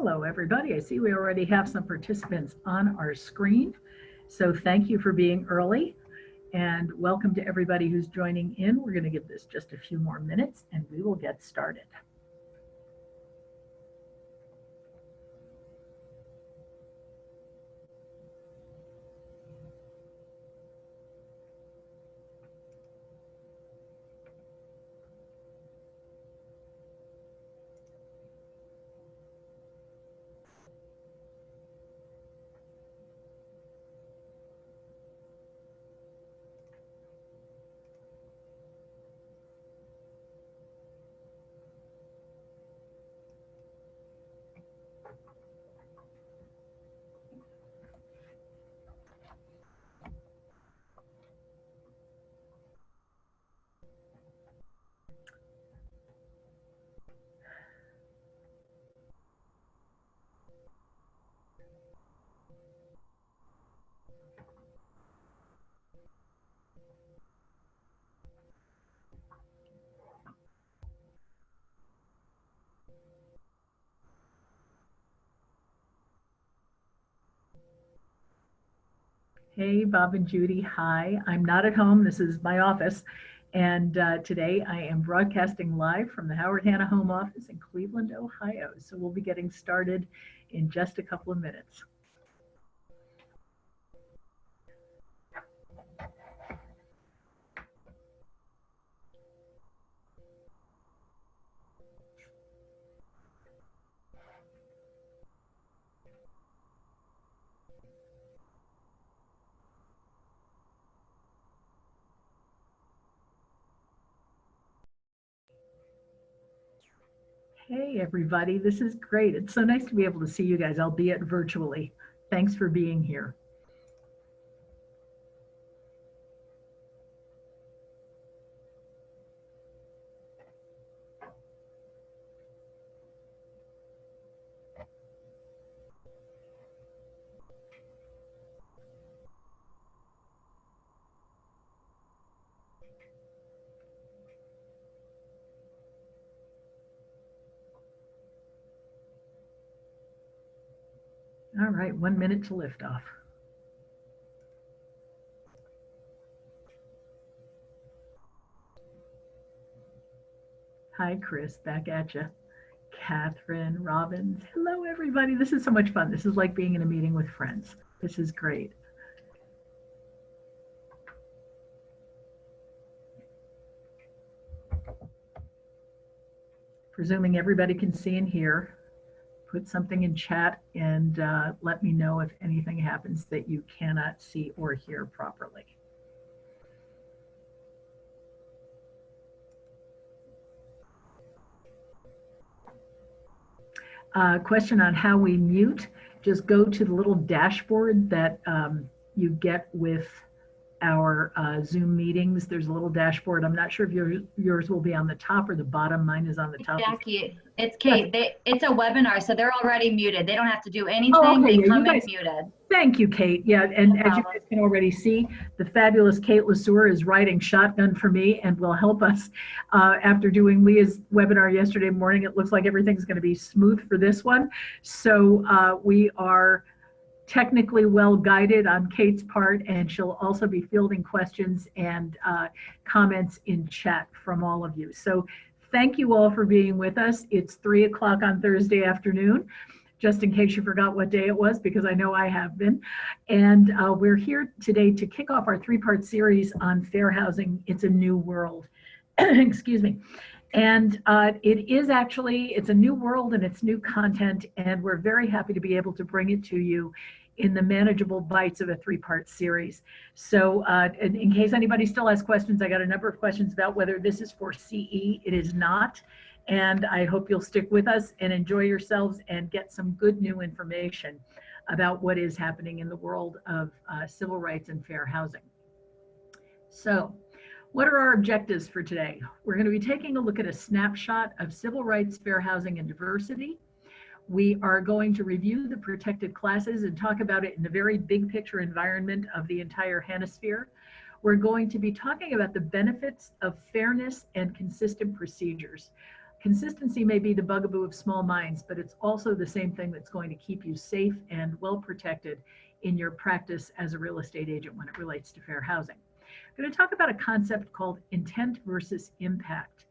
Hello, everybody. I see we already have some participants on our screen. So thank you for being early and welcome to everybody who's joining in. We're going to give this just a few more minutes and we will get started. Hey, Bob and Judy. Hi. I'm not at home. This is my office. And today I am broadcasting live from the Howard Hanna Home Office in Cleveland, Ohio. So we'll be getting started in just a couple of minutes. Hey, everybody. This is great. It's so nice to be able to see you guys, albeit virtually. Thanks for being here. All right, 1 minute to lift off. Hi, Chris, back at you. Catherine, Robbins, hello, everybody. This is so much fun. This is like being in a meeting with friends. This is great. Presuming everybody can see and hear, put something in chat and let me know if anything happens that you cannot see or hear properly. Question on how we mute. Just go to the little dashboard that you get with our Zoom meetings. There's a little dashboard. I'm not sure if yours will be on the top or the bottom. Mine is on the top. Jackie, it's Kate. It's a webinar, so they're already muted. They don't have to do anything. Oh, okay. They come in muted. Thank you, Kate. Yeah, and as you guys can already see, the fabulous Kate Lesueur is riding shotgun for me and will help us. After doing Leah's webinar yesterday morning, it looks like everything's going to be smooth for this one. So we are technically well guided on Kate's part, and she'll also be fielding questions and comments in chat from all of you. So thank you all for being with us. It's 3 o'clock on Thursday afternoon, just in case you forgot what day it was, because I know I have been. And we're here today to kick off our 3-part series on fair housing. It's a new world. Excuse me. And it's a new world and it's new content, and we're very happy to be able to bring it to you in the manageable bites of a 3-part series. So in case anybody still has questions, I got a number of questions about whether this is for CE. It is not. And I hope you'll stick with us and enjoy yourselves and get some good new information about what is happening in the world of civil rights and fair housing. So what are our objectives for today? We're going to be taking a look at a snapshot of civil rights, fair housing, and diversity. We are going to review the protected classes and talk about it in the very big picture environment of the entire Hanosphere. We're going to be talking about the benefits of fairness and consistent procedures. Consistency may be the bugaboo of small minds, but it's also the same thing that's going to keep you safe and well protected in your practice as a real estate agent when it relates to fair housing. I'm going to talk about a concept called intent versus impact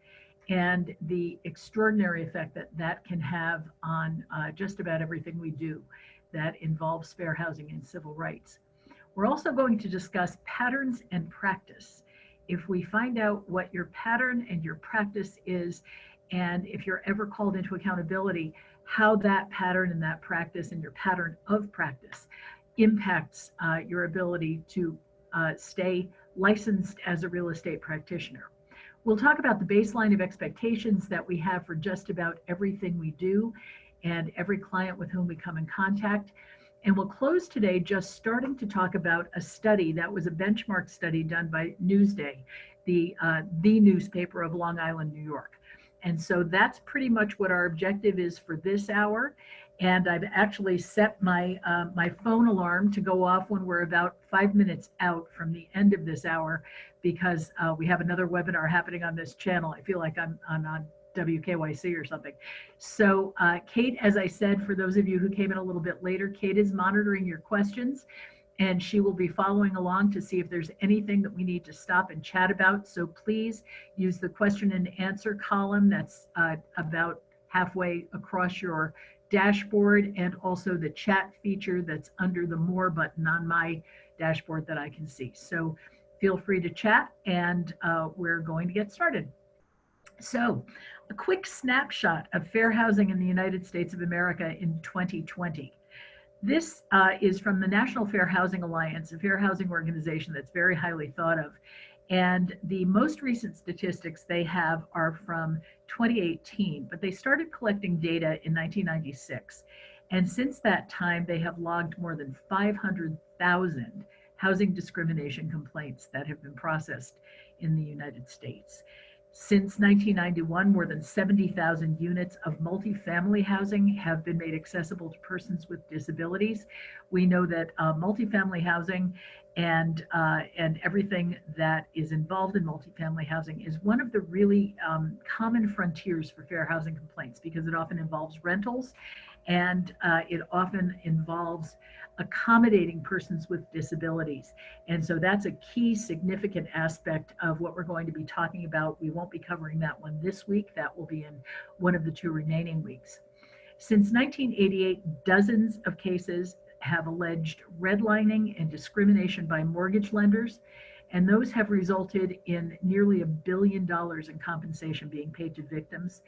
and the extraordinary effect that that can have on just about everything we do that involves fair housing and civil rights. We're also going to discuss patterns and practice. If we find out what your pattern and your practice is, and if you're ever called into accountability, how that pattern and that practice and your pattern of practice impacts your ability to stay licensed as a real estate practitioner. We'll talk about the baseline of expectations that we have for just about everything we do and every client with whom we come in contact. And we'll close today just starting to talk about a study that was a benchmark study done by Newsday, the newspaper of Long Island, New York. And so that's pretty much what our objective is for this hour. And I've actually set my my phone alarm to go off when we're about 5 minutes out from the end of this hour, because we have another webinar happening on this channel. I feel like I'm on WKYC or something. So Kate, as I said, for those of you who came in a little bit later, Kate is monitoring your questions, and she will be following along to see if there's anything that we need to stop and chat about. So please use the question and answer column that's about halfway across your dashboard, and also the chat feature that's under the More button on my dashboard that I can see. So feel free to chat, and we're going to get started. So a quick snapshot of fair housing in the United States of America in 2020. This is from the National Fair Housing Alliance, a fair housing organization that's very highly thought of. And the most recent statistics they have are from 2018, but they started collecting data in 1996. And since that time, they have logged more than 500,000 housing discrimination complaints that have been processed in the United States. Since 1991, more than 70,000 units of multifamily housing have been made accessible to persons with disabilities. We know that multifamily housing and everything that is involved in multifamily housing is one of the really common frontiers for fair housing complaints, because it often involves rentals, and it often involves accommodating persons with disabilities. And so that's a key significant aspect of what we're going to be talking about. We won't be covering that one this week. That will be in one of the 2 remaining weeks. Since 1988, dozens of cases have alleged redlining and discrimination by mortgage lenders, and those have resulted in nearly $1 billion in compensation being paid to victims.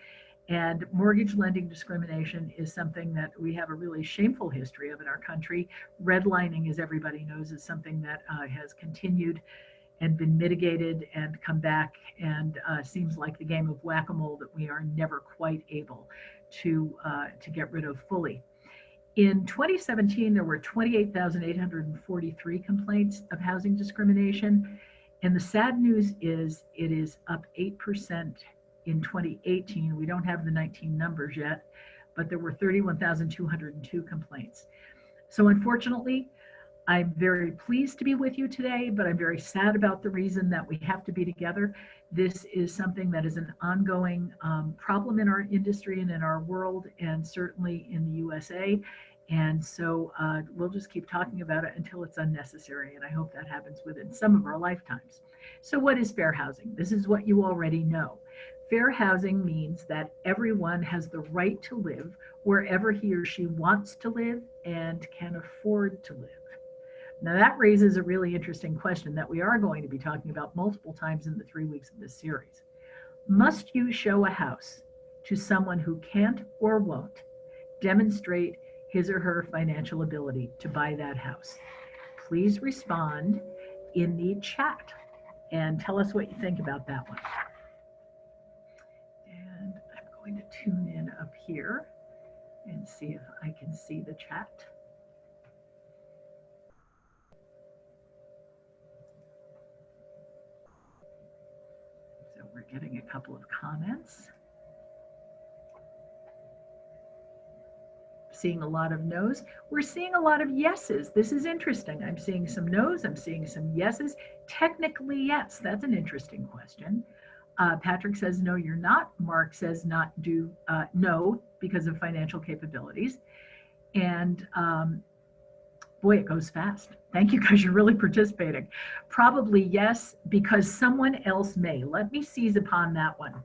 And mortgage lending discrimination is something that we have a really shameful history of in our country. Redlining, as everybody knows, is something that has continued and been mitigated and come back, and seems like the game of whack-a-mole that we are never quite able to get rid of fully. In 2017, there were 28,843 complaints of housing discrimination. And the sad news is it is up 8% in 2018. We don't have the 19 numbers yet, but there were 31,202 complaints. So unfortunately, I'm very pleased to be with you today, but I'm very sad about the reason that we have to be together. This is something that is an ongoing problem in our industry and in our world, and certainly in the USA. And so we'll just keep talking about it until it's unnecessary, and I hope that happens within some of our lifetimes. So what is fair housing? This is what you already know. Fair housing means that everyone has the right to live wherever he or she wants to live and can afford to live. Now that raises a really interesting question that we are going to be talking about multiple times in the 3 weeks of this series. Must you show a house to someone who can't or won't demonstrate his or her financial ability to buy that house? Please respond in the chat and tell us what you think about that one. And I'm going to tune in up here and see if I can see the chat. So we're getting a couple of comments. Seeing a lot of no's. We're seeing a lot of yeses. This is interesting. I'm seeing some no's. I'm seeing some yeses. Technically, yes. That's an interesting question. Patrick says, no, you're not. Mark says not do, no, because of financial capabilities. And boy, it goes fast. Thank you, guys. You're really participating. Probably yes, because someone else may. Let me seize upon that one.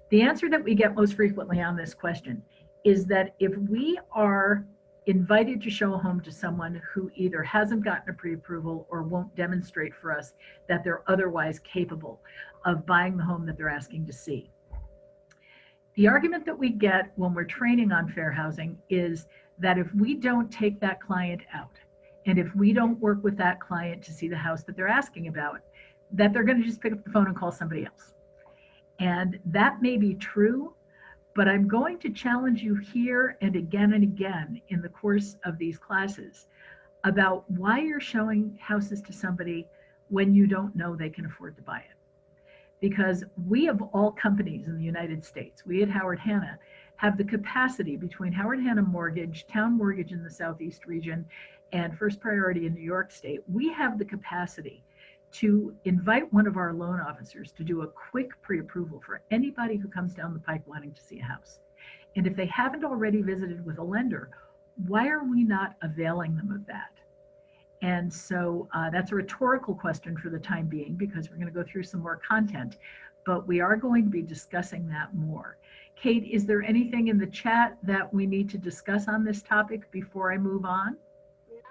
The answer that we get most frequently on this question is that if we are invited to show a home to someone who either hasn't gotten a pre-approval or won't demonstrate for us that they're otherwise capable of buying the home that they're asking to see. The argument that we get when we're training on fair housing is that if we don't take that client out, and if we don't work with that client to see the house that they're asking about, that they're going to just pick up the phone and call somebody else. And that may be true, but I'm going to challenge you here and again in the course of these classes about why you're showing houses to somebody when you don't know they can afford to buy it. Because we, of all companies in the United States, we at Howard Hanna have the capacity between Howard Hanna Mortgage, Town Mortgage in the Southeast region, and First Priority in New York State, we have the capacity to invite one of our loan officers to do a quick pre-approval for anybody who comes down the pike wanting to see a house. And if they haven't already visited with a lender, why are we not availing them of that? And so that's a rhetorical question for the time being, because we're going to go through some more content, but we are going to be discussing that more. Kate, is there anything in the chat that we need to discuss on this topic before I move on?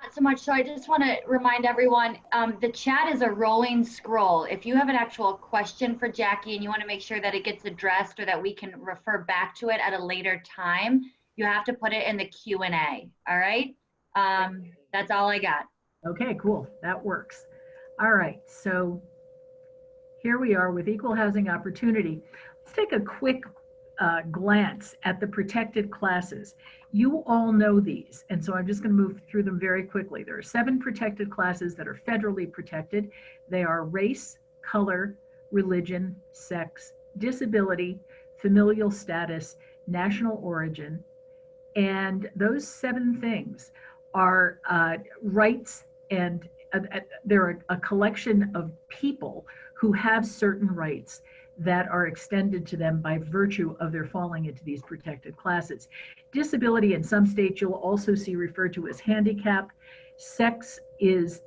Not so much. So I just want to remind everyone, the chat is a rolling scroll. If you have an actual question for Jackie and you want to make sure that it gets addressed or that we can refer back to it at a later time, you have to put it in the Q&A. All right. That's all I got. Okay, cool. That works. All right. So here we are with equal housing opportunity. Let's take a quick glance at the protected classes. You all know these, and so I'm just going to move through them very quickly. There are 7 protected classes that are federally protected. They are race, color, religion, sex, disability, familial status, national origin, and those 7 things are rights, and they're a collection of people who have certain rights that are extended to them by virtue of their falling into these protected classes. Disability in some states you'll also see referred to as handicap. Sex is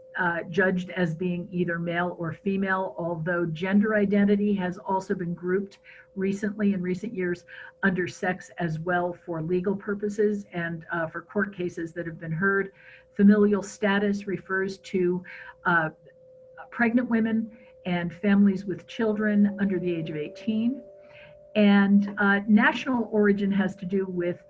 judged as being either male or female, although gender identity has also been grouped recently in recent years under sex as well for legal purposes and for court cases that have been heard. Familial status refers to pregnant women and families with children under the age of 18. And national origin has to do with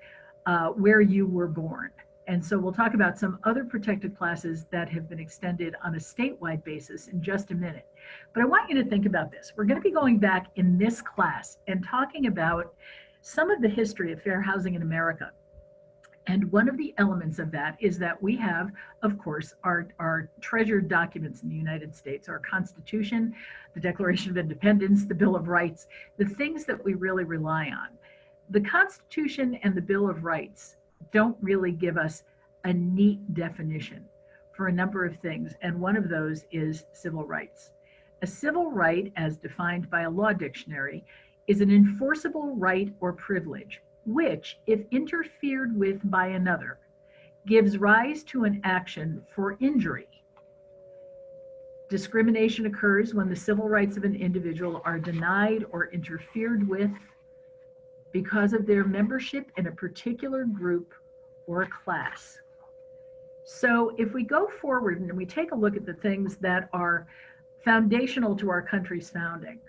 where you were born. And so we'll talk about some other protected classes that have been extended on a statewide basis in just a minute. But I want you to think about this. We're going to be going back in this class and talking about some of the history of fair housing in America. And one of the elements of that is that we have, of course, our treasured documents in the United States, our Constitution, the Declaration of Independence, the Bill of Rights, the things that we really rely on. The Constitution and the Bill of Rights don't really give us a neat definition for a number of things, and one of those is civil rights. A civil right, as defined by a law dictionary, is an enforceable right or privilege which, if interfered with by another, gives rise to an action for injury. Discrimination occurs when the civil rights of an individual are denied or interfered with because of their membership in a particular group or class. So if we go forward and we take a look at the things that are foundational to our country's founding,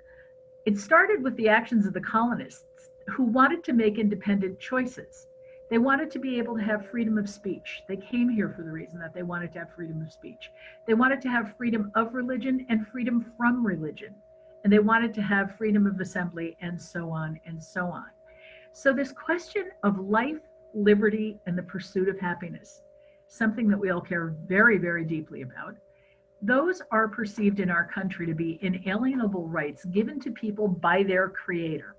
it started with the actions of the colonists who wanted to make independent choices. They wanted to be able to have freedom of speech. They came here for the reason that they wanted to have freedom of speech. They wanted to have freedom of religion and freedom from religion. And they wanted to have freedom of assembly and so on and so on. So this question of life, liberty, and the pursuit of happiness, something that we all care very, very deeply about, those are perceived in our country to be inalienable rights given to people by their creator,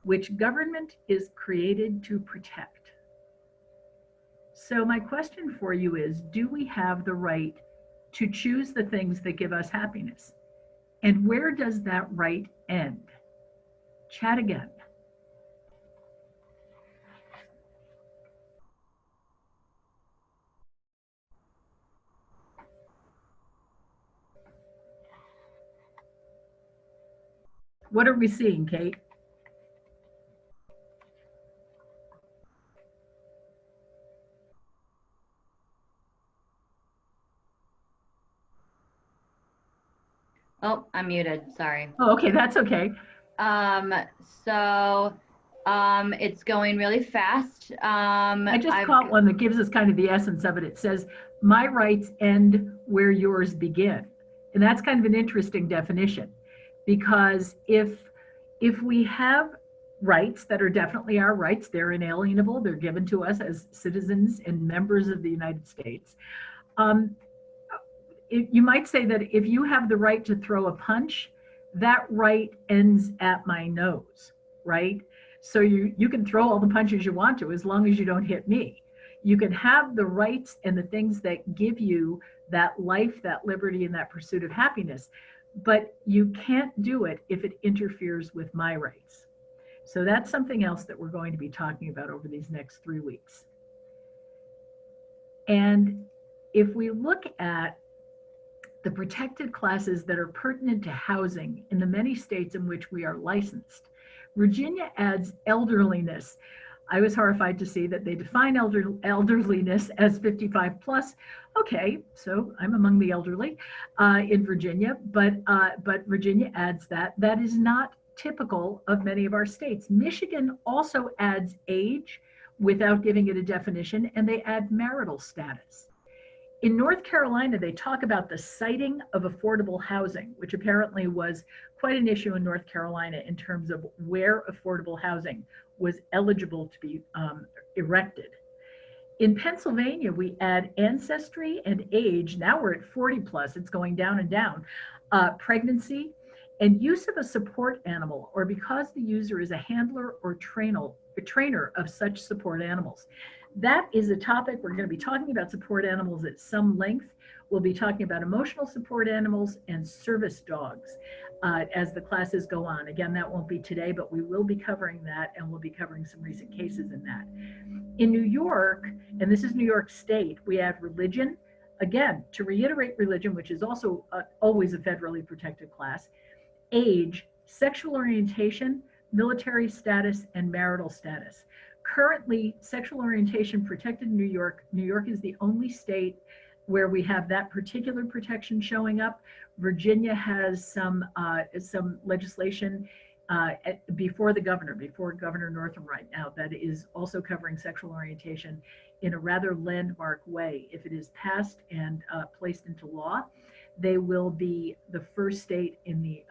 which government is created to protect. So my question for you is, do we have the right to choose the things that give us happiness? And where does that right end? Chat again. What are we seeing, Kate? Oh, I'm muted, sorry. Oh, okay, that's okay. So it's going really fast. I just caught one that gives us kind of the essence of it. It says, my rights end where yours begin. And that's kind of an interesting definition, because if we have rights that are definitely our rights, they're inalienable, they're given to us as citizens and members of the United States. You might say that if you have the right to throw a punch, that right ends at my nose, right? So you can throw all the punches you want to as long as you don't hit me. You can have the rights and the things that give you that life, that liberty, and that pursuit of happiness, but you can't do it if it interferes with my rights. So that's something else that we're going to be talking about over these next 3 weeks. And if we look at the protected classes that are pertinent to housing in the many states in which we are licensed, Virginia adds elderliness. I was horrified to see that they define elderliness as 55 plus. Okay, so I'm among the elderly in Virginia, but Virginia adds that. That is not typical of many of our states. Michigan also adds age without giving it a definition, and they add marital status. In North Carolina, they talk about the siting of affordable housing, which apparently was quite an issue in North Carolina in terms of where affordable housing was eligible to be erected. In Pennsylvania, we add ancestry and age. Now we're at 40 plus, it's going down and down. Pregnancy and use of a support animal, or because the user is a handler or trainer of such support animals. That is a topic we're going to be talking about support animals at some length. We'll be talking about emotional support animals and service dogs as the classes go on. Again, that won't be today, but we will be covering that, and we'll be covering some recent cases in that. In New York, and this is New York State, we add religion. Again, to reiterate religion, which is also always a federally protected class, age, sexual orientation, military status, and marital status. Currently, sexual orientation protected in New York. New York is the only state where we have that particular protection showing up. Virginia has some legislation before Governor Northam right now, that is also covering sexual orientation in a rather landmark way. If it is passed and placed into law, they will be the first state in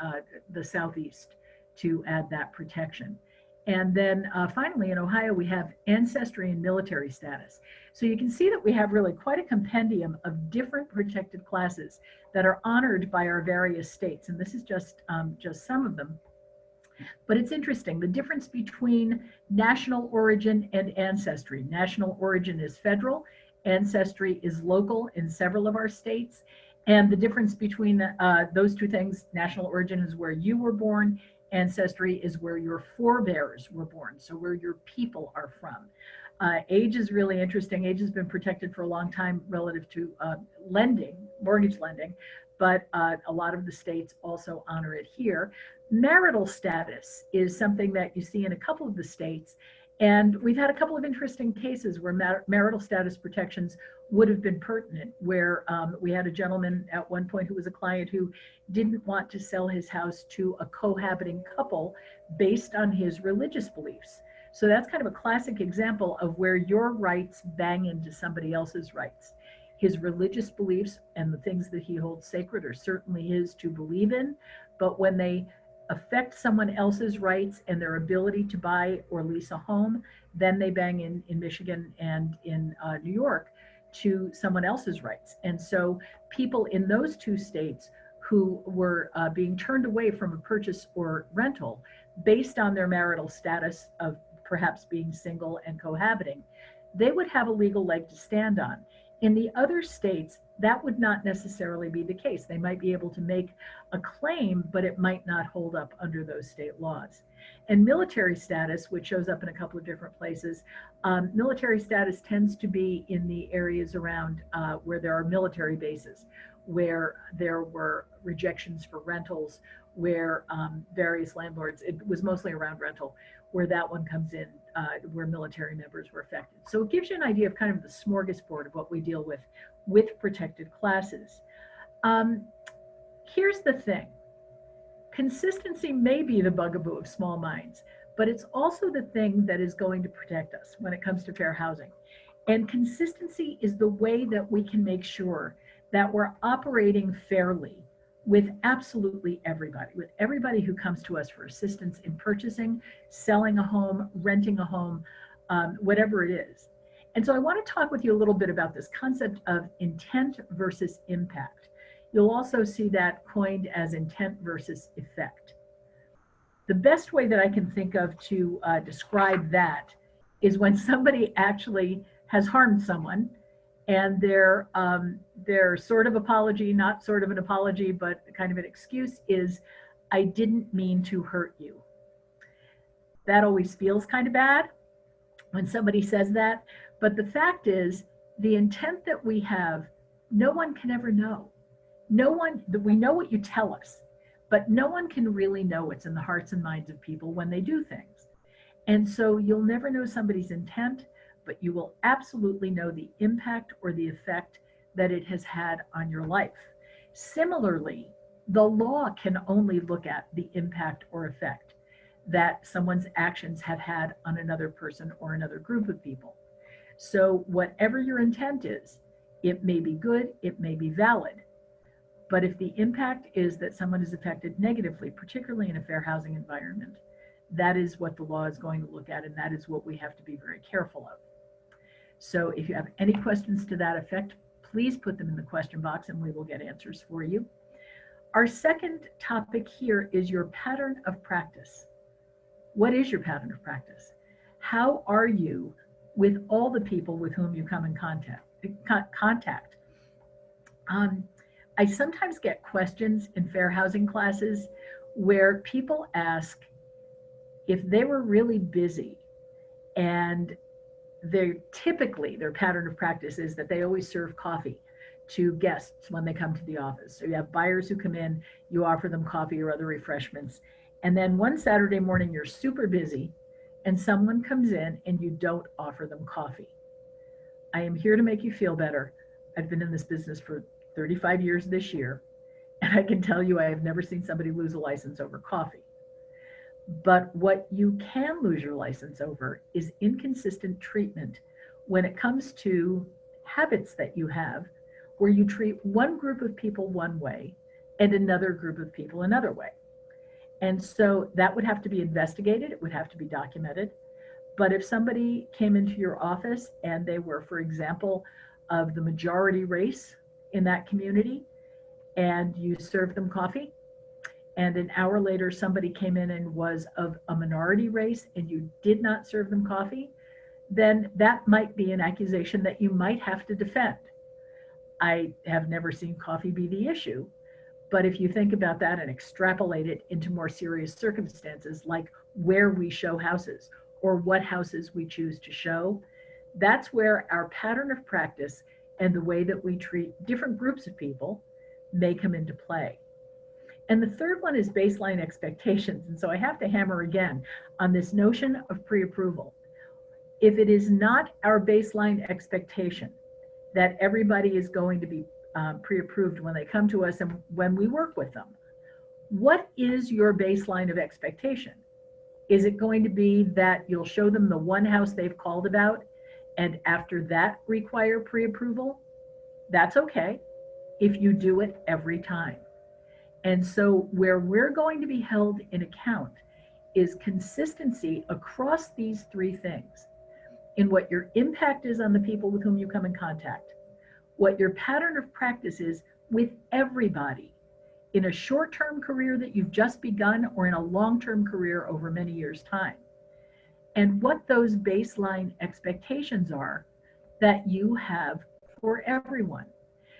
the Southeast to add that protection. And then finally in Ohio, we have ancestry and military status. So you can see that we have really quite a compendium of different protected classes that are honored by our various states. And this is just some of them. But it's interesting, the difference between national origin and ancestry. National origin is federal, ancestry is local in several of our states. And the difference between those two things, national origin is where you were born, ancestry is where your forebears were born, so where your people are from. Age is really interesting. Age has been protected for a long time relative to lending, mortgage lending, but a lot of the states also honor it here. Marital status is something that you see in a couple of the states, and we've had a couple of interesting cases where marital status protections would have been pertinent, where we had a gentleman at one point who was a client who didn't want to sell his house to a cohabiting couple based on his religious beliefs. So that's kind of a classic example of where your rights bang into somebody else's rights. His religious beliefs and the things that he holds sacred are certainly his to believe in, but when they affect someone else's rights and their ability to buy or lease a home, then they bang in Michigan and in New York to someone else's rights. And so people in those two states who were being turned away from a purchase or rental based on their marital status of perhaps being single and cohabiting, they would have a legal leg to stand on. In the other states, that would not necessarily be the case. They might be able to make a claim, but it might not hold up under those state laws. And military status, which shows up in a couple of different places, military status tends to be in the areas around where there are military bases, where there were rejections for rentals, where various landlords, it was mostly around rental, where that one comes in, where military members were affected. So it gives you an idea of kind of the smorgasbord of what we deal with protected classes. Here's the thing. Consistency may be the bugaboo of small minds, but it's also the thing that is going to protect us when it comes to fair housing. And consistency is the way that we can make sure that we're operating fairly with absolutely everybody, with everybody who comes to us for assistance in purchasing, selling a home, renting a home, whatever it is. And so I want to talk with you a little bit about this concept of intent versus impact. You'll also see that coined as intent versus effect. The best way that I can think of to describe that is when somebody actually has harmed someone, and their sort of apology, not sort of an apology, but kind of an excuse is, I didn't mean to hurt you. That always feels kind of bad when somebody says that. But the fact is, the intent that we have, no one can ever know. No one, we know what you tell us, but no one can really know what's in the hearts and minds of people when they do things. And so you'll never know somebody's intent, but you will absolutely know the impact or the effect that it has had on your life. Similarly, the law can only look at the impact or effect that someone's actions have had on another person or another group of people. So whatever your intent is, it may be good, it may be valid, but if the impact is that someone is affected negatively, particularly in a fair housing environment, that is what the law is going to look at, and that is what we have to be very careful of. So if you have any questions to that effect, please put them in the question box and we will get answers for you. Our second topic here is your pattern of practice. What is your pattern of practice? How are you with all the people with whom you come in contact? I sometimes get questions in fair housing classes where people ask if they were really busy, and their pattern of practice is that they always serve coffee to guests when they come to the office. So you have buyers who come in, you offer them coffee or other refreshments. And then one Saturday morning, you're super busy and someone comes in and you don't offer them coffee. I am here to make you feel better. I've been in this business for 35 years this year, and I can tell you I have never seen somebody lose a license over coffee. But what you can lose your license over is inconsistent treatment when it comes to habits that you have, where you treat one group of people one way and another group of people another way. And so that would have to be investigated. It would have to be documented. But if somebody came into your office and they were, for example, of the majority race in that community, and you served them coffee, and an hour later somebody came in and was of a minority race and you did not serve them coffee, then that might be an accusation that you might have to defend. I have never seen coffee be the issue, but if you think about that and extrapolate it into more serious circumstances, like where we show houses or what houses we choose to show, that's where our pattern of practice and the way that we treat different groups of people may come into play. And the third one is baseline expectations. And so I have to hammer again on this notion of pre-approval. If it is not our baseline expectation that everybody is going to be pre-approved when they come to us and when we work with them, what is your baseline of expectation? Is it going to be that you'll show them the one house they've called about, and after that require pre-approval? That's okay if you do it every time. And so where we're going to be held in account is consistency across these three things: in what your impact is on the people with whom you come in contact, what your pattern of practice is with everybody in a short-term career that you've just begun or in a long-term career over many years' time, and what those baseline expectations are that you have for everyone.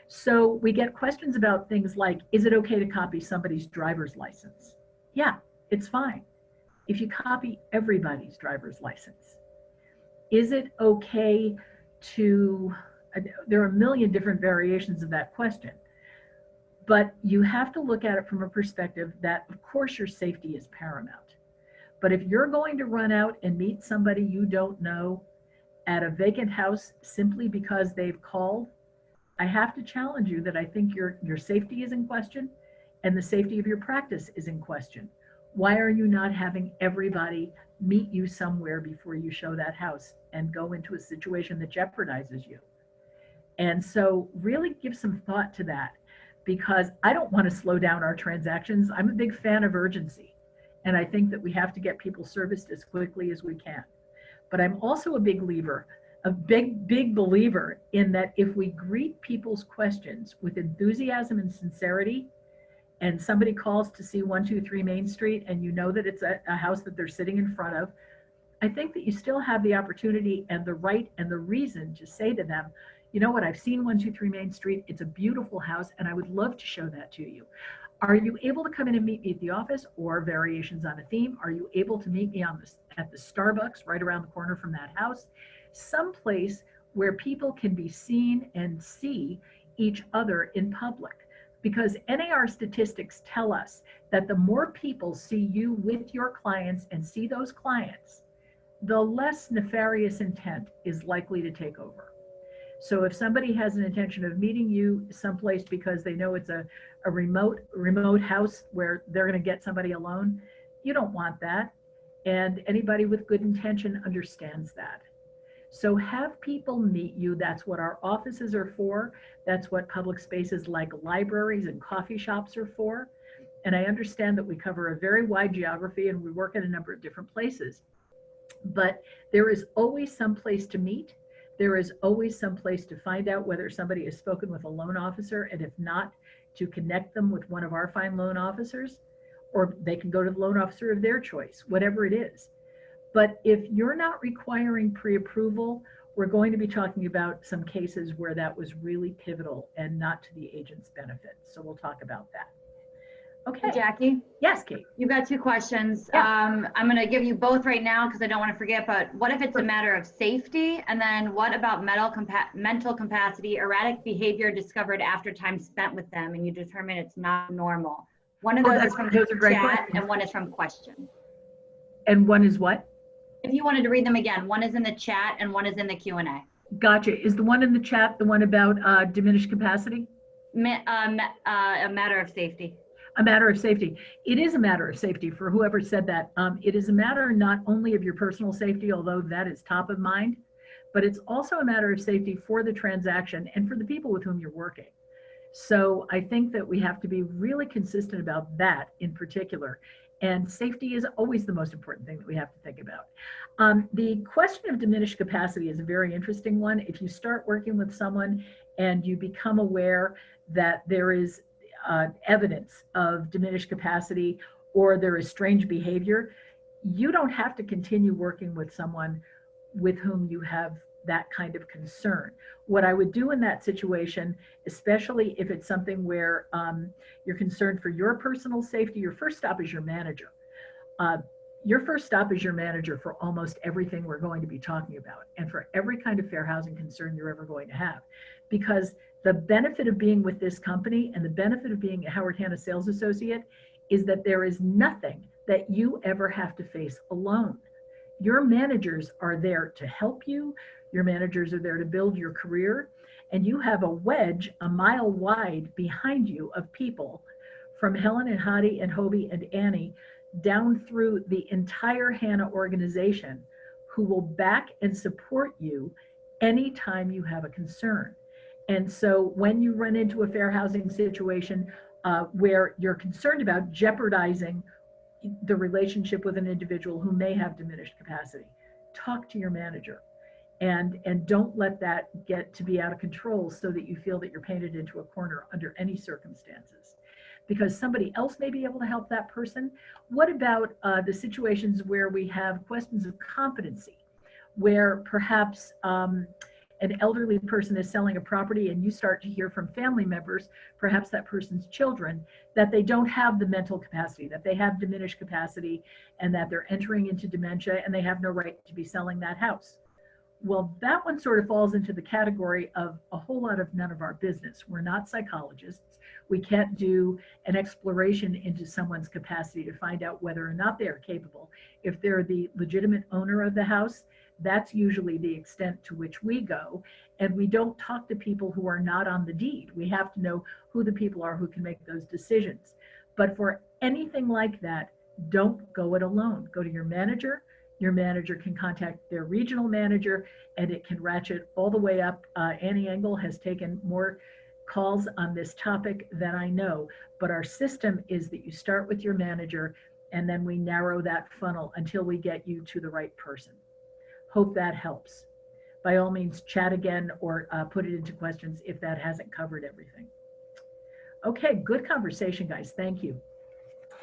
So we get questions about things like, is it okay to copy somebody's driver's license? Yeah, it's fine. If you copy everybody's driver's license, is it okay to, there are a million different variations of that question, but you have to look at it from a perspective that, of course, your safety is paramount. But if you're going to run out and meet somebody you don't know at a vacant house simply because they've called, I have to challenge you that I think your safety is in question and the safety of your practice is in question. Why are you not having everybody meet you somewhere before you show that house and go into a situation that jeopardizes you? And so really give some thought to that, because I don't want to slow down our transactions. I'm a big fan of urgency, and I think that we have to get people serviced as quickly as we can. But I'm also a big believer in that if we greet people's questions with enthusiasm and sincerity, and somebody calls to see 123 Main Street and you know that it's a house that they're sitting in front of, I think that you still have the opportunity and the right and the reason to say to them, you know what, I've seen 123 Main Street. It's a beautiful house and I would love to show that to you. Are you able to come in and meet me at the office, or variations on a theme? Are you able to meet me at the Starbucks right around the corner from that house? Someplace where people can be seen and see each other in public. Because NAR statistics tell us that the more people see you with your clients and see those clients, the less nefarious intent is likely to take over. So if somebody has an intention of meeting you someplace because they know it's a remote house where they're going to get somebody alone, you don't want that. And anybody with good intention understands that. So have people meet you. That's what our offices are for. That's what public spaces like libraries and coffee shops are for. And I understand that we cover a very wide geography and we work in a number of different places. But there is always some place to meet. There is always some place to find out whether somebody has spoken with a loan officer, and if not, to connect them with one of our fine loan officers, or they can go to the loan officer of their choice, whatever it is. But if you're not requiring pre-approval, we're going to be talking about some cases where that was really pivotal and not to the agent's benefit. So we'll talk about that. Okay. Jackie? Yes, Kate. You've got two questions. Yeah. I'm going to give you both right now because I don't want to forget, but what if it's a matter of safety? And then what about mental capacity, erratic behavior discovered after time spent with them and you determine it's not normal? One of those is from chat and one is from question. And one is what? If you wanted to read them again, one is in the chat and one is in the Q&A. Gotcha. Is the one in the chat the one about diminished capacity? A matter of safety. A matter of safety. It is a matter of safety for whoever said that. It is a matter not only of your personal safety, although that is top of mind, but it's also a matter of safety for the transaction and for the people with whom you're working. So I think that we have to be really consistent about that in particular. And safety is always the most important thing that we have to think about. The question of diminished capacity is a very interesting one. If you start working with someone and you become aware that there is evidence of diminished capacity or there is strange behavior, you don't have to continue working with someone with whom you have that kind of concern. What I would do in that situation, especially if it's something where you're concerned for your personal safety, your first stop is your manager. Your first stop is your manager for almost everything we're going to be talking about and for every kind of fair housing concern you're ever going to have. Because the benefit of being with this company and the benefit of being a Howard Hanna sales associate is that there is nothing that you ever have to face alone. Your managers are there to help you. Your managers are there to build your career. And you have a wedge a mile wide behind you of people from Helen and Hadi and Hobie and Annie down through the entire Hanna organization who will back and support you anytime you have a concern. And so when you run into a fair housing situation where you're concerned about jeopardizing the relationship with an individual who may have diminished capacity, talk to your manager and don't let that get to be out of control so that you feel that you're painted into a corner under any circumstances, because somebody else may be able to help that person. What about the situations where we have questions of competency, where perhaps an elderly person is selling a property and you start to hear from family members, perhaps that person's children, that they don't have the mental capacity, that they have diminished capacity, and that they're entering into dementia and they have no right to be selling that house. Well, that one sort of falls into the category of a whole lot of none of our business. We're not psychologists. We can't do an exploration into someone's capacity to find out whether or not they are capable. If they're the legitimate owner of the house, that's usually the extent to which we go. And we don't talk to people who are not on the deed. We have to know who the people are who can make those decisions. But for anything like that, don't go it alone. Go to your manager. Your manager can contact their regional manager, and it can ratchet all the way up. Annie Engel has taken more calls on this topic than I know, but our system is that you start with your manager and then we narrow that funnel until we get you to the right person. Hope that helps. By all means, chat again or put it into questions if that hasn't covered everything. Okay, good conversation, guys. Thank you.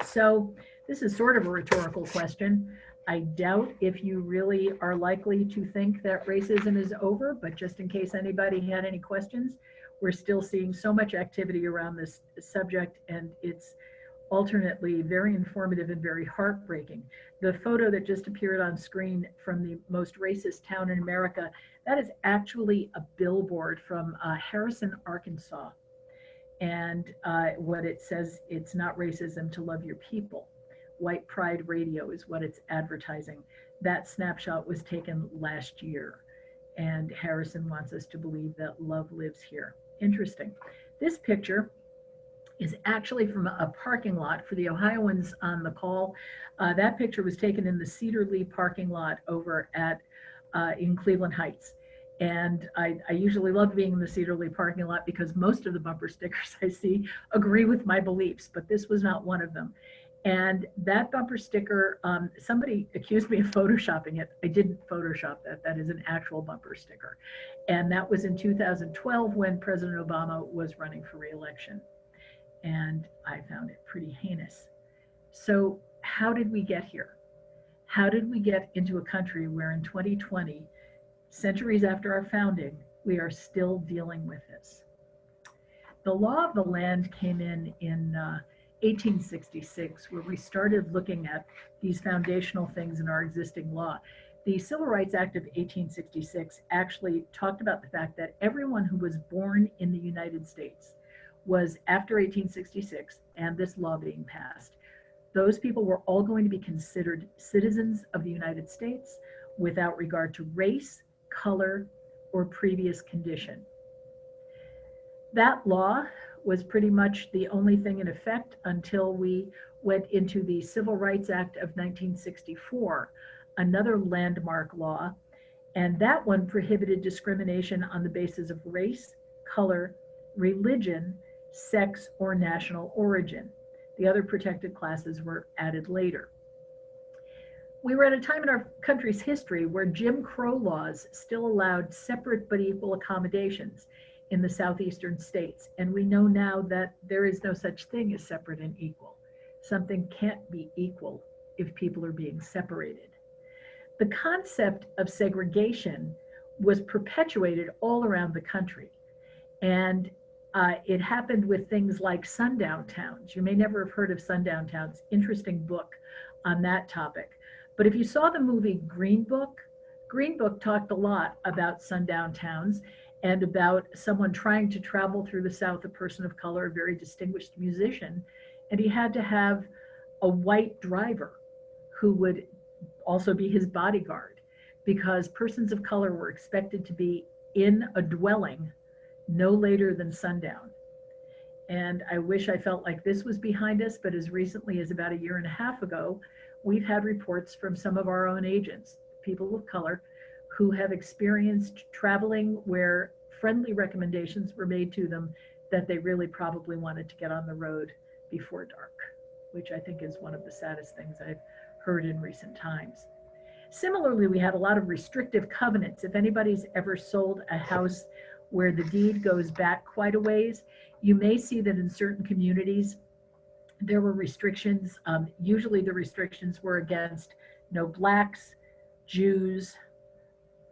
So this is sort of a rhetorical question. I doubt if you really are likely to think that racism is over, but just in case anybody had any questions, we're still seeing so much activity around this subject, and it's alternately very informative and very heartbreaking. The photo that just appeared on screen from the most racist town in America, that is actually a billboard from Harrison, Arkansas. And what it says, it's not racism to love your people. White Pride Radio is what it's advertising. That snapshot was taken last year, and Harrison wants us to believe that love lives here. Interesting. This picture is actually from a parking lot for the Ohioans on the call. That picture was taken in the Cedar Lee parking lot over at in Cleveland Heights. And I usually love being in the Cedar Lee parking lot because most of the bumper stickers I see agree with my beliefs, but this was not one of them. And that bumper sticker, somebody accused me of photoshopping it. I didn't Photoshop that. That is an actual bumper sticker. And that was in 2012 when President Obama was running for re-election. And I found it pretty heinous. So how did we get here? How did we get into a country where in 2020, centuries after our founding, we are still dealing with this? The law of the land came in 1866, where we started looking at these foundational things in our existing law. The Civil Rights Act of 1866 actually talked about the fact that everyone who was born in the United States was after 1866 and this law being passed. Those people were all going to be considered citizens of the United States without regard to race, color, or previous condition. That law was pretty much the only thing in effect until we went into the Civil Rights Act of 1964, another landmark law, and that one prohibited discrimination on the basis of race, color, religion, sex, or national origin. The other protected classes were added later. We were at a time in our country's history where Jim Crow laws still allowed separate but equal accommodations in the southeastern states. And we know now that there is no such thing as separate and equal. Something can't be equal if people are being separated. The concept of segregation was perpetuated all around the country. And it happened with things like sundown towns. You may never have heard of sundown towns. Interesting book on that topic. But if you saw the movie Green Book talked a lot about sundown towns and about someone trying to travel through the South, a person of color, a very distinguished musician, and he had to have a white driver who would also be his bodyguard, because persons of color were expected to be in a dwelling no later than sundown. And I wish I felt like this was behind us, but as recently as about a year and a half ago, we've had reports from some of our own agents, people of color, who have experienced traveling where friendly recommendations were made to them that they really probably wanted to get on the road before dark, which I think is one of the saddest things I've heard in recent times. Similarly, we had a lot of restrictive covenants. If anybody's ever sold a house where the deed goes back quite a ways, you may see that in certain communities, there were restrictions. Usually the restrictions were against no blacks, Jews,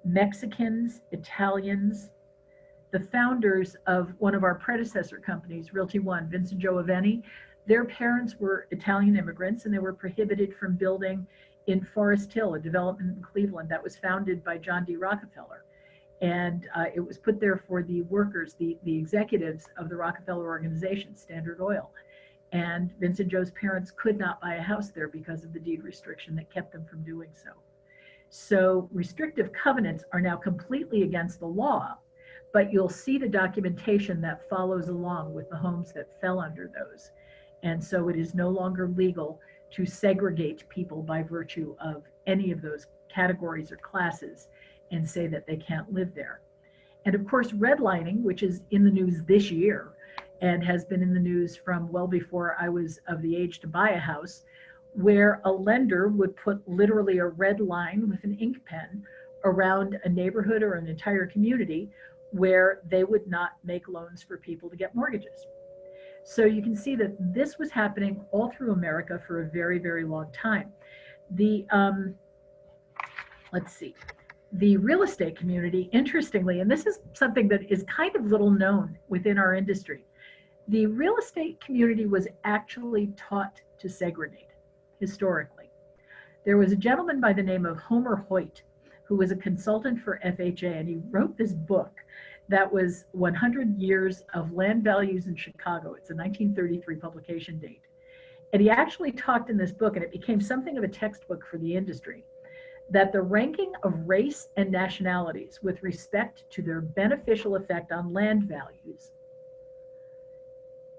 Mexicans, Italians, the founders of one of our predecessor companies, Realty One, Vincent Giovanni, their parents were Italian immigrants and they were prohibited from building in Forest Hill, a development in Cleveland that was founded by John D. Rockefeller. And it was put there for the workers, the executives of the Rockefeller organization, Standard Oil. And Vincent Joe's parents could not buy a house there because of the deed restriction that kept them from doing so. So restrictive covenants are now completely against the law, but you'll see the documentation that follows along with the homes that fell under those. And so it is no longer legal to segregate people by virtue of any of those categories or classes and say that they can't live there. And of course, redlining, which is in the news this year and has been in the news from well before I was of the age to buy a house, where a lender would put literally a red line with an ink pen around a neighborhood or an entire community where they would not make loans for people to get mortgages. So you can see that this was happening all through America for a very, very long time. The, let's see, the real estate community, interestingly, and this is something that is kind of little known within our industry, the real estate community was actually taught to segregate historically. There was a gentleman by the name of Homer Hoyt, who was a consultant for FHA, and he wrote this book that was 100 Years of Land Values in Chicago. It's a 1933 publication date. And he actually talked in this book, and it became something of a textbook for the industry, that the ranking of race and nationalities with respect to their beneficial effect on land values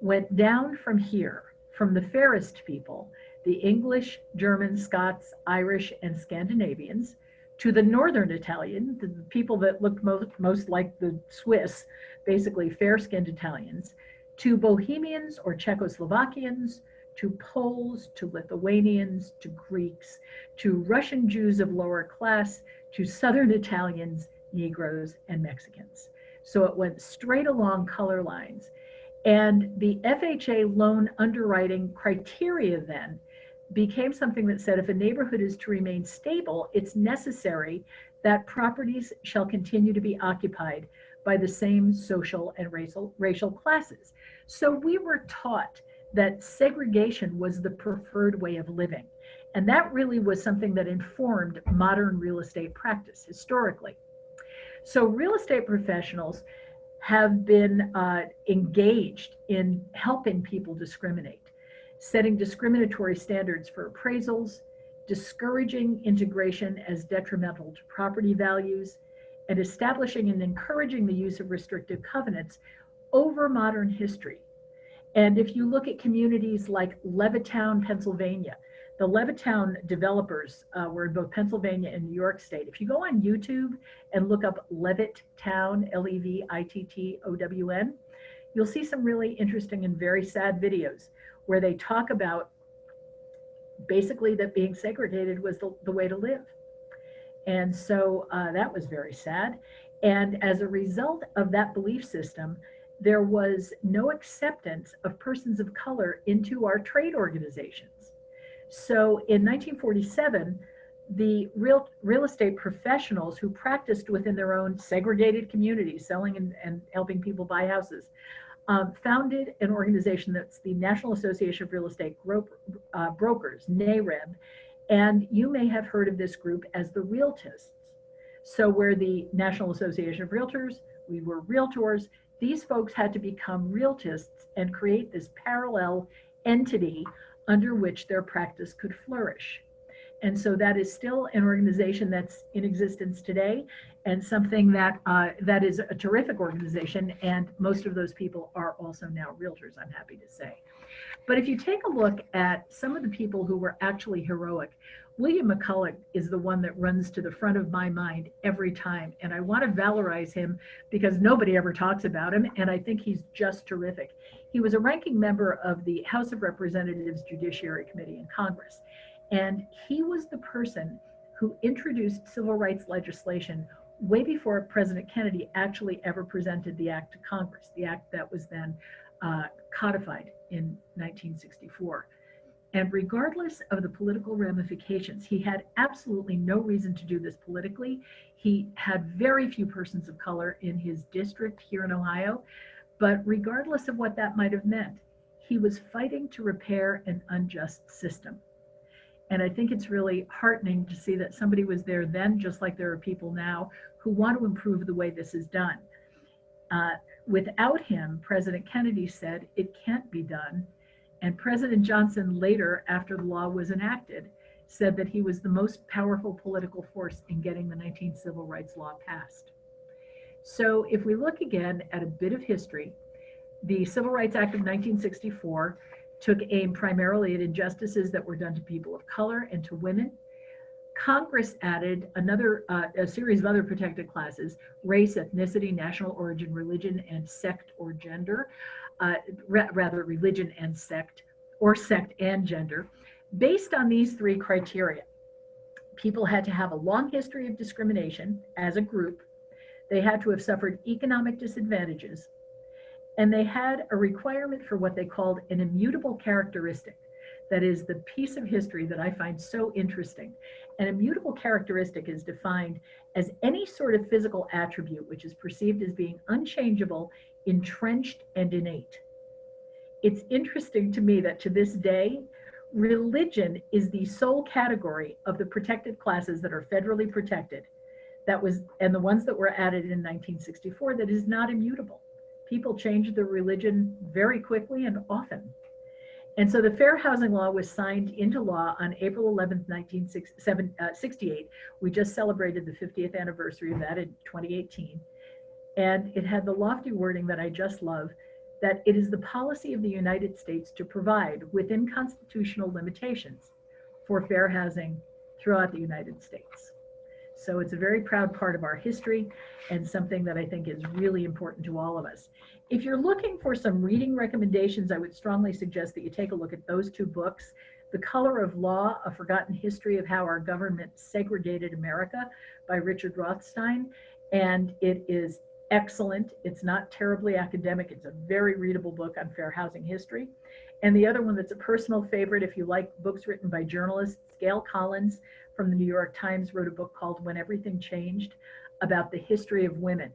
went down from here, from the fairest people, the English, Germans, Scots, Irish, and Scandinavians, to the Northern Italian, the people that looked most like the Swiss, basically fair-skinned Italians, to Bohemians or Czechoslovakians, to Poles, to Lithuanians, to Greeks, to Russian Jews of lower class, to Southern Italians, Negroes, and Mexicans. So it went straight along color lines. And the FHA loan underwriting criteria then became something that said if a neighborhood is to remain stable, it's necessary that properties shall continue to be occupied by the same social and racial classes. So we were taught that segregation was the preferred way of living. And that really was something that informed modern real estate practice historically. So real estate professionals have been engaged in helping people discriminate, setting discriminatory standards for appraisals, discouraging integration as detrimental to property values, and establishing and encouraging the use of restrictive covenants over modern history. And if you look at communities like Levittown, Pennsylvania, the Levittown developers were in both Pennsylvania and New York State. If you go on YouTube and look up Levittown, Levittown, you'll see some really interesting and very sad videos where they talk about basically that being segregated was the way to live. And so that was very sad. And as a result of that belief system, there was no acceptance of persons of color into our trade organizations. So in 1947, the real estate professionals who practiced within their own segregated communities, selling and helping people buy houses, founded an organization that's the National Association of Real Estate Brokers, NAREB, and you may have heard of this group as the Realtists. So where the National Association of Realtors, we were realtors, these folks had to become realtists and create this parallel entity under which their practice could flourish. And so that is still an organization that's in existence today, and something that that is a terrific organization, and most of those people are also now realtors, I'm happy to say. But if you take a look at some of the people who were actually heroic, William McCulloch is the one that runs to the front of my mind every time, and I want to valorize him because nobody ever talks about him, and I think he's just terrific. He was a ranking member of the House of Representatives Judiciary Committee in Congress. And he was the person who introduced civil rights legislation way before President Kennedy actually ever presented the act to Congress, the act that was then codified in 1964. And regardless of the political ramifications, he had absolutely no reason to do this politically. He had very few persons of color in his district here in Ohio, but regardless of what that might have meant, he was fighting to repair an unjust system. And I think it's really heartening to see that somebody was there then, just like there are people now who want to improve the way this is done. Uh, Without him, President Kennedy said it can't be done. And President Johnson later, after the law was enacted, said that he was the most powerful political force in getting the 19th Civil Rights Law passed. So if we look again at a bit of history, the Civil Rights Act of 1964 took aim primarily at injustices that were done to people of color and to women. Congress added a series of other protected classes: race, ethnicity, national origin, religion, and sect or gender, rather religion and sect, or sect and gender. Based on these three criteria, people had to have a long history of discrimination as a group, they had to have suffered economic disadvantages, and they had a requirement for what they called an immutable characteristic. That is the piece of history that I find so interesting. An immutable characteristic is defined as any sort of physical attribute which is perceived as being unchangeable, entrenched, and innate. It's interesting to me that to this day, religion is the sole category of the protected classes that are federally protected, and the ones that were added in 1964, that is not immutable. People change their religion very quickly and often. And so the Fair Housing Law was signed into law on April 11th, 1968. We just celebrated the 50th anniversary of that in 2018. And it had the lofty wording that I just love, that it is the policy of the United States to provide, within constitutional limitations, for fair housing throughout the United States. So it's a very proud part of our history and something that I think is really important to all of us. If you're looking for some reading recommendations, I would strongly suggest that you take a look at those two books: The Color of Law, A Forgotten History of How Our Government Segregated America by Richard Rothstein. And it is excellent. It's not terribly academic. It's a very readable book on fair housing history. And the other one that's a personal favorite, if you like books written by journalists, Gail Collins from the New York Times wrote a book called When Everything Changed, about the history of women.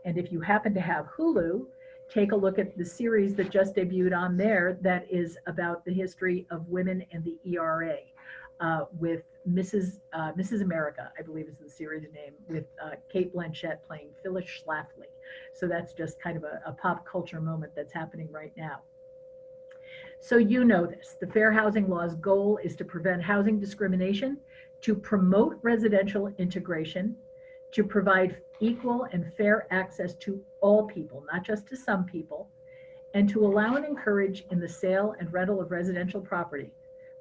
And if you happen to have Hulu, take a look at the series that just debuted on there that is about the history of women and the ERA, with Mrs. America, I believe is the series name, with Kate Blanchett playing Phyllis Schlafly. So that's just kind of a pop culture moment that's happening right now. So you know this, the Fair Housing Law's goal is to prevent housing discrimination, to promote residential integration, to provide equal and fair access to all people, not just to some people, and to allow and encourage in the sale and rental of residential property,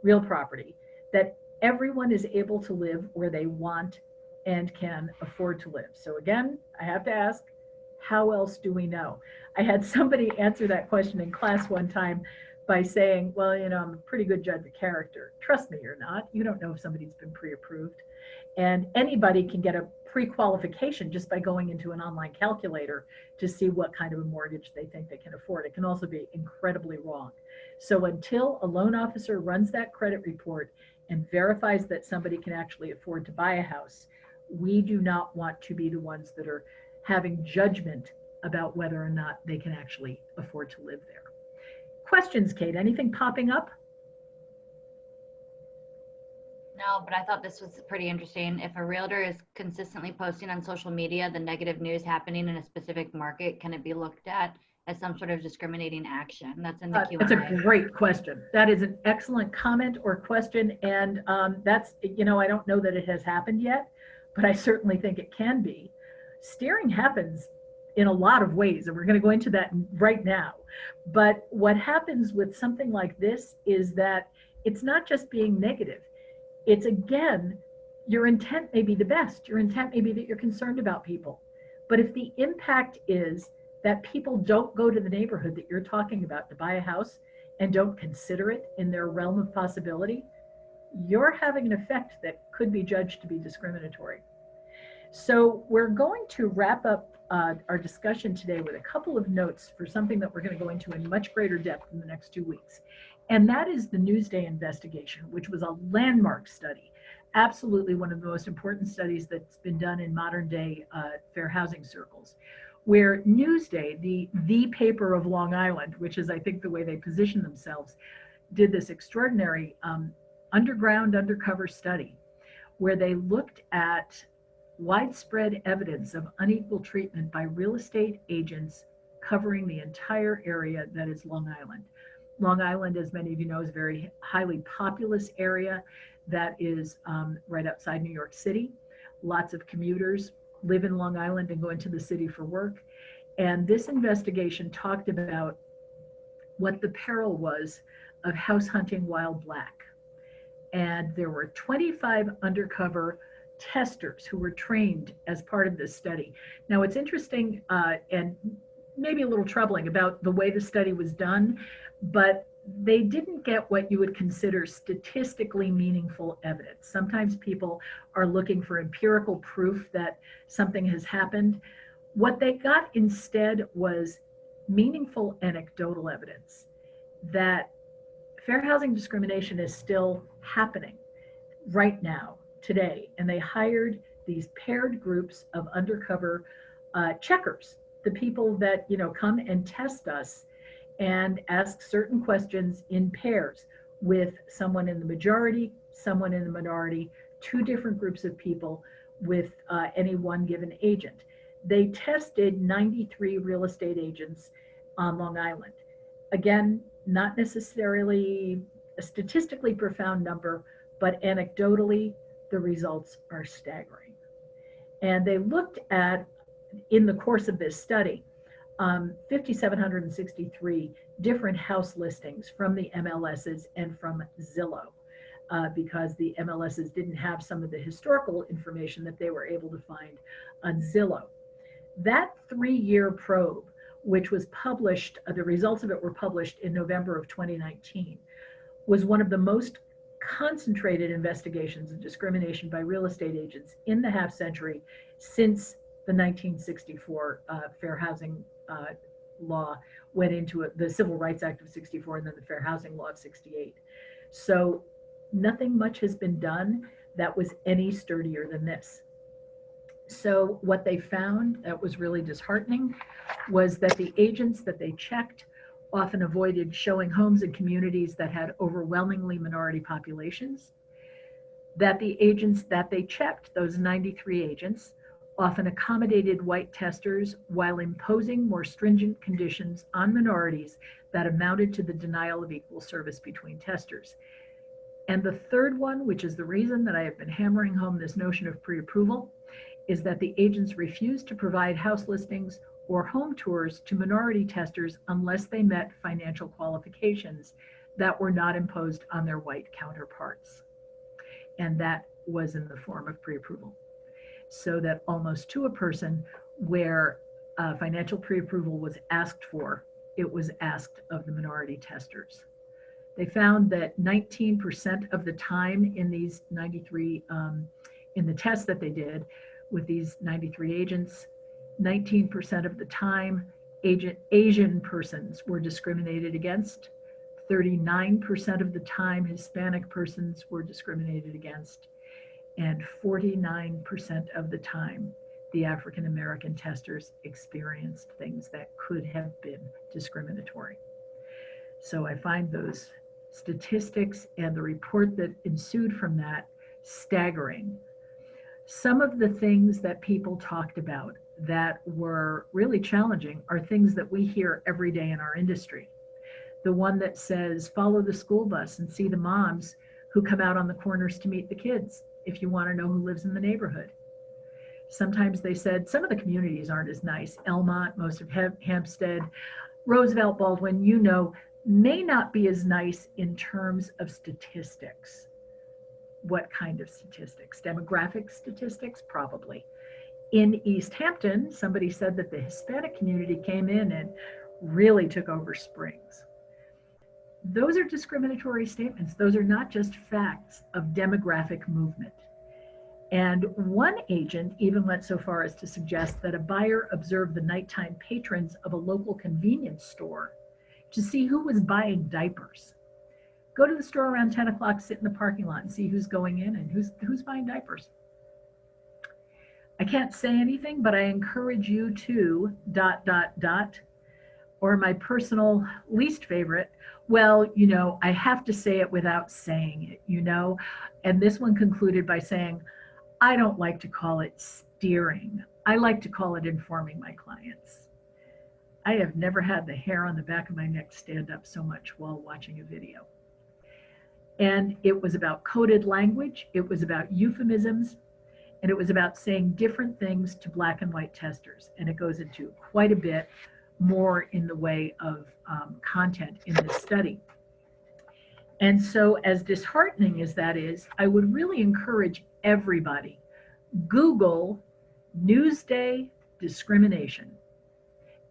real property, that everyone is able to live where they want and can afford to live. So again, I have to ask, how else do we know? I had somebody answer that question in class one time by saying, well, you know, I'm a pretty good judge of character. Trust me, you're not. You don't know if somebody's been pre-approved. And anybody can get a pre-qualification just by going into an online calculator to see what kind of a mortgage they think they can afford. It can also be incredibly wrong. So until a loan officer runs that credit report and verifies that somebody can actually afford to buy a house, we do not want to be the ones that are having judgment about whether or not they can actually afford to live there. Questions, Kate? Anything popping up? No, but I thought this was pretty interesting. If a realtor is consistently posting on social media the negative news happening in a specific market, can it be looked at as some sort of discriminating action? That's in the Q&A. That's a great question. That is an excellent comment or question. And that's, you know, I don't know that it has happened yet, but I certainly think it can be. Steering happens in a lot of ways, and we're going to go into that right now. But what happens with something like this is that it's not just being negative. It's, again, your intent may be the best. Your intent may be that you're concerned about people. But if the impact is that people don't go to the neighborhood that you're talking about to buy a house and don't consider it in their realm of possibility, you're having an effect that could be judged to be discriminatory. So we're going to wrap up our discussion today with a couple of notes for something that we're going to go into in much greater depth in the next 2 weeks. And that is the Newsday Investigation, which was a landmark study, absolutely one of the most important studies that's been done in modern day fair housing circles, where Newsday, the paper of Long Island, which is I think the way they position themselves, did this extraordinary underground, undercover study where they looked at widespread evidence of unequal treatment by real estate agents covering the entire area that is Long Island. Long Island, as many of you know, is a very highly populous area that is right outside New York City. Lots of commuters live in Long Island and go into the city for work. And this investigation talked about what the peril was of house hunting while black. And there were 25 undercover testers who were trained as part of this study. Now, it's interesting and maybe a little troubling about the way the study was done, but they didn't get what you would consider statistically meaningful evidence. Sometimes people are looking for empirical proof that something has happened. What they got instead was meaningful anecdotal evidence that fair housing discrimination is still happening right now, today. And they hired these paired groups of undercover checkers, the people that, you know, come and test us and ask certain questions in pairs with someone in the majority, someone in the minority, two different groups of people with any one given agent. They tested 93 real estate agents on Long Island. Again, not necessarily a statistically profound number, but anecdotally, the results are staggering. And they looked at, in the course of this study, 5,763 different house listings from the MLSs and from Zillow, because the MLSs didn't have some of the historical information that they were able to find on Zillow. That 3-year probe, which was published, the results of it were published in November of 2019, was one of the most concentrated investigations of discrimination by real estate agents in the half century since the 1964 Fair Housing Law went into it, the Civil Rights Act of 64 and then the Fair Housing Law of 68. So nothing much has been done that was any sturdier than this. So what they found that was really disheartening was that the agents that they checked often avoided showing homes in communities that had overwhelmingly minority populations, that the agents that they checked, those 93 agents, often accommodated white testers while imposing more stringent conditions on minorities that amounted to the denial of equal service between testers. And the third one, which is the reason that I have been hammering home this notion of pre-approval, is that the agents refused to provide house listings or home tours to minority testers unless they met financial qualifications that were not imposed on their white counterparts. And that was in the form of pre-approval. So that almost to a person where financial pre-approval was asked for, it was asked of the minority testers. They found that 19% of the time in these 93, in the tests that they did with these 93 agents, 19% of the time, Asian persons were discriminated against. 39% of the time, Hispanic persons were discriminated against. And 49% of the time, the African American testers experienced things that could have been discriminatory. So I find those statistics and the report that ensued from that staggering. Some of the things that people talked about that were really challenging are things that we hear every day in our industry. The one that says, follow the school bus and see the moms who come out on the corners to meet the kids if you want to know who lives in the neighborhood. Sometimes they said some of the communities aren't as nice. Elmont, most of Hampstead, Roosevelt, Baldwin, you know, may not be as nice in terms of statistics. What kind of statistics? Demographic statistics? Probably. In East Hampton, somebody said that the Hispanic community came in and really took over Springs. Those are discriminatory statements. Those are not just facts of demographic movement. And one agent even went so far as to suggest that a buyer observed the nighttime patrons of a local convenience store to see who was buying diapers. Go to the store around 10 o'clock, sit in the parking lot and see who's going in and who's buying diapers. I can't say anything, but I encourage you to ... or my personal least favorite. Well, I have to say it without saying it. And this one concluded by saying, I don't like to call it steering. I like to call it informing my clients. I have never had the hair on the back of my neck stand up so much while watching a video. And it was about coded language, it was about euphemisms, and it was about saying different things to black and white testers. And it goes into quite a bit more in the way of content in this study. And so, as disheartening as that is, I would really encourage everybody, Google Newsday discrimination.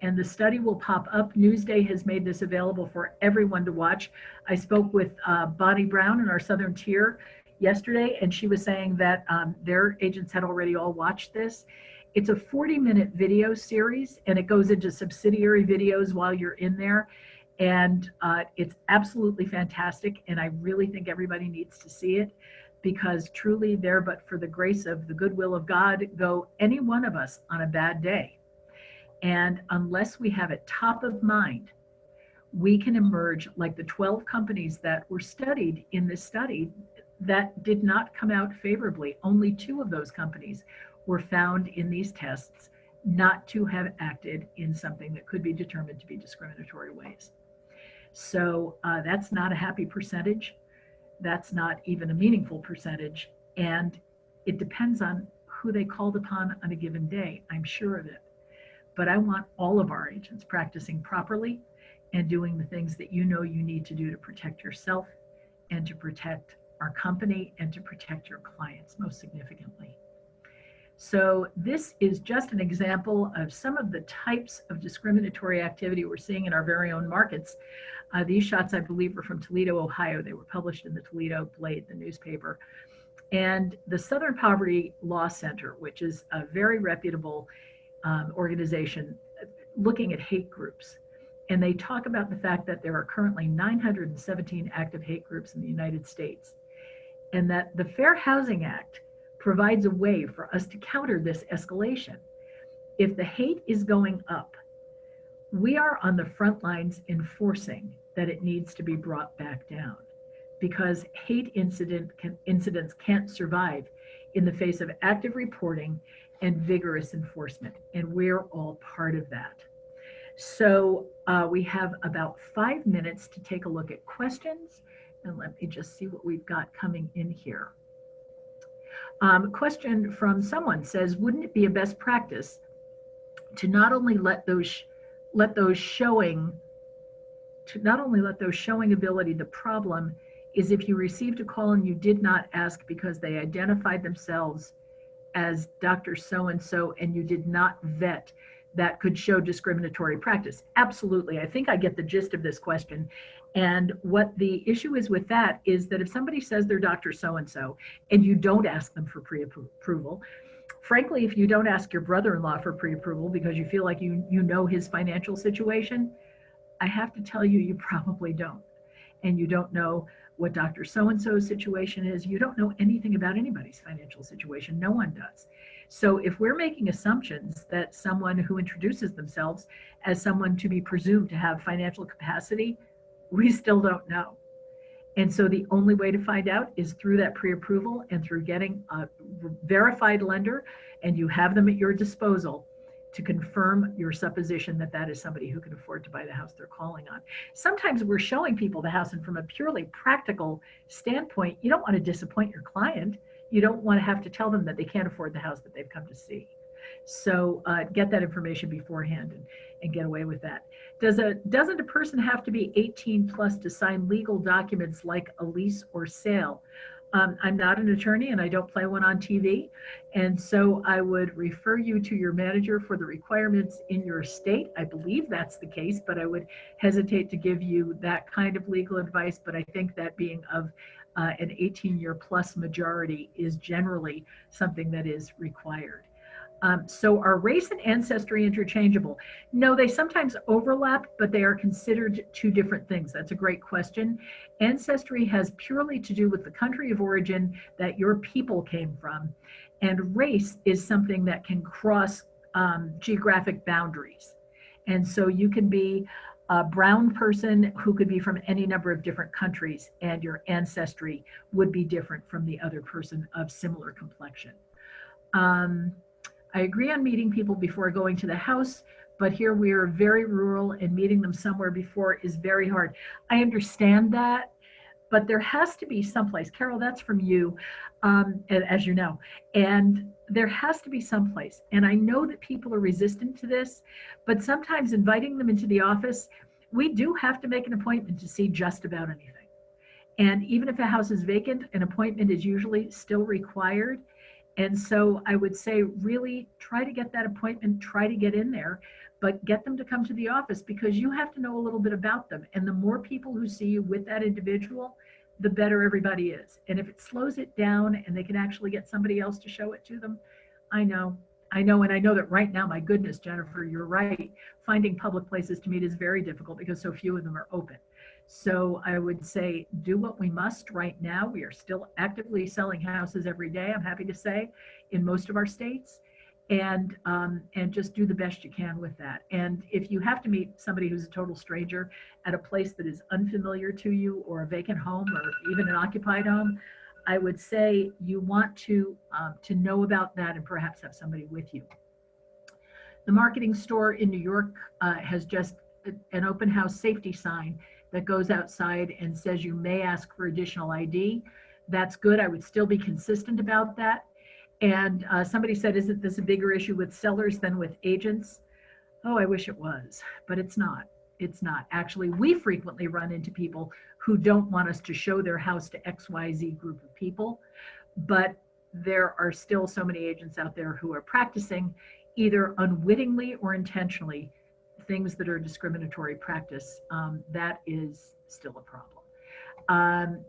And the study will pop up. Newsday has made this available for everyone to watch. I spoke with Bonnie Brown in our Southern Tier yesterday, and she was saying that their agents had already all watched this. It's a 40-minute video series, and it goes into subsidiary videos while you're in there. And it's absolutely fantastic, and I really think everybody needs to see it, because truly there, but for the grace of the goodwill of God, go any one of us on a bad day. And unless we have it top of mind, we can emerge like the 12 companies that were studied in this study that did not come out favorably. Only 2 of those companies were found in these tests not to have acted in something that could be determined to be discriminatory ways. So that's not a happy percentage. That's not even a meaningful percentage. And it depends on who they called upon on a given day. I'm sure of it. But I want all of our agents practicing properly and doing the things that you need to do to protect yourself and to protect our company and to protect your clients most significantly. So this is just an example of some of the types of discriminatory activity we're seeing in our very own markets. These shots, I believe, were from Toledo, Ohio. They were published in the Toledo Blade, the newspaper. And the Southern Poverty Law Center, which is a very reputable organization looking at hate groups. And they talk about the fact that there are currently 917 active hate groups in the United States, and that the Fair Housing Act provides a way for us to counter this escalation. If the hate is going up, we are on the front lines enforcing that it needs to be brought back down, because hate incidents can't survive in the face of active reporting and vigorous enforcement, and we're all part of that. So we have about 5 minutes to take a look at questions, and let me just see what we've got coming in here. Question from someone says, wouldn't it be a best practice to not only let those showing ability? The problem is if you received a call and you did not ask because they identified themselves as Dr. So-and-so and you did not vet, that could show discriminatory practice. Absolutely. I think I get the gist of this question. And what the issue is with that is that if somebody says they're Dr. So-and-so and you don't ask them for pre-approval, frankly, if you don't ask your brother-in-law for pre-approval because you feel like you know his financial situation, I have to tell you, you probably don't. And you don't know what Dr. So-and-so's situation is. You don't know anything about anybody's financial situation. No one does. So if we're making assumptions that someone who introduces themselves as someone to be presumed to have financial capacity, we still don't know. And so the only way to find out is through that pre-approval and through getting a verified lender, and you have them at your disposal to confirm your supposition that that is somebody who can afford to buy the house they're calling on. Sometimes we're showing people the house, and from a purely practical standpoint, you don't want to disappoint your client. You don't want to have to tell them that they can't afford the house that they've come to see. So get that information beforehand and get away with that. Doesn't a person have to be 18 plus to sign legal documents like a lease or sale? I'm not an attorney and I don't play one on TV. And so I would refer you to your manager for the requirements in your state. I believe that's the case, but I would hesitate to give you that kind of legal advice. But I think that being of an 18-year plus majority is generally something that is required. So are race and ancestry interchangeable? No, they sometimes overlap, but they are considered two different things. That's a great question. Ancestry has purely to do with the country of origin that your people came from, and race is something that can cross geographic boundaries. And so you can be a brown person who could be from any number of different countries, and your ancestry would be different from the other person of similar complexion. Um, I agree on meeting people before going to the house, but here we are very rural and meeting them somewhere before is very hard. I understand that, but there has to be someplace. Carol, that's from you, as you know, and there has to be someplace. And I know that people are resistant to this, but sometimes inviting them into the office, we do have to make an appointment to see just about anything. And even if a house is vacant, an appointment is usually still required. And so I would say really try to get that appointment, try to get in there, but get them to come to the office because you have to know a little bit about them. And the more people who see you with that individual, the better everybody is. And if it slows it down and they can actually get somebody else to show it to them, I know. And I know that right now, my goodness, Jennifer, you're right. Finding public places to meet is very difficult because so few of them are open. So I would say do what we must right now. We are still actively selling houses every day, I'm happy to say, in most of our states. And just do the best you can with that. And if you have to meet somebody who's a total stranger at a place that is unfamiliar to you, or a vacant home, or even an occupied home, I would say you want to know about that and perhaps have somebody with you. The marketing store in New York has just an open house safety sign that goes outside and says you may ask for additional ID. That's good. I would still be consistent about that. And somebody said, isn't this a bigger issue with sellers than with agents? Oh, I wish it was, but it's not. It's not. Actually, we frequently run into people who don't want us to show their house to XYZ group of people, but there are still so many agents out there who are practicing either unwittingly or intentionally things that are discriminatory practice. That is still a problem.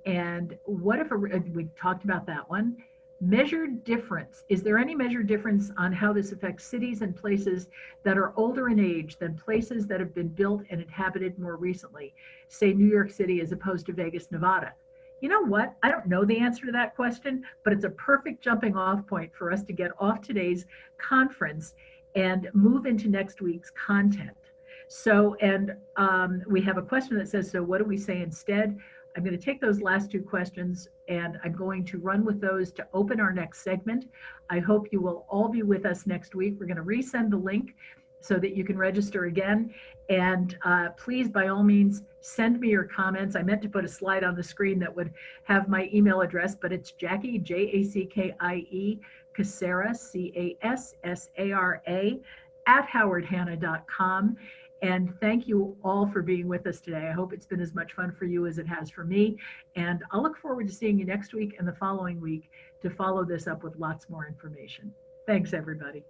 And what if we talked about that one? Measured difference. Is there any measured difference on how this affects cities and places that are older in age than places that have been built and inhabited more recently, say New York City as opposed to Vegas, Nevada? You know what? I don't know the answer to that question, but it's a perfect jumping off point for us to get off today's conference and move into next week's content. So, and we have a question that says, so what do we say instead? I'm going to take those last two questions and I'm going to run with those to open our next segment. I hope you will all be with us next week. We're going to resend the link so that you can register again. And please, by all means, send me your comments. I meant to put a slide on the screen that would have my email address, but it's Jackie, Jackie, Cassara, Cassara, @howardhanna.com. And thank you all for being with us today. I hope it's been as much fun for you as it has for me. And I'll look forward to seeing you next week and the following week to follow this up with lots more information. Thanks, everybody.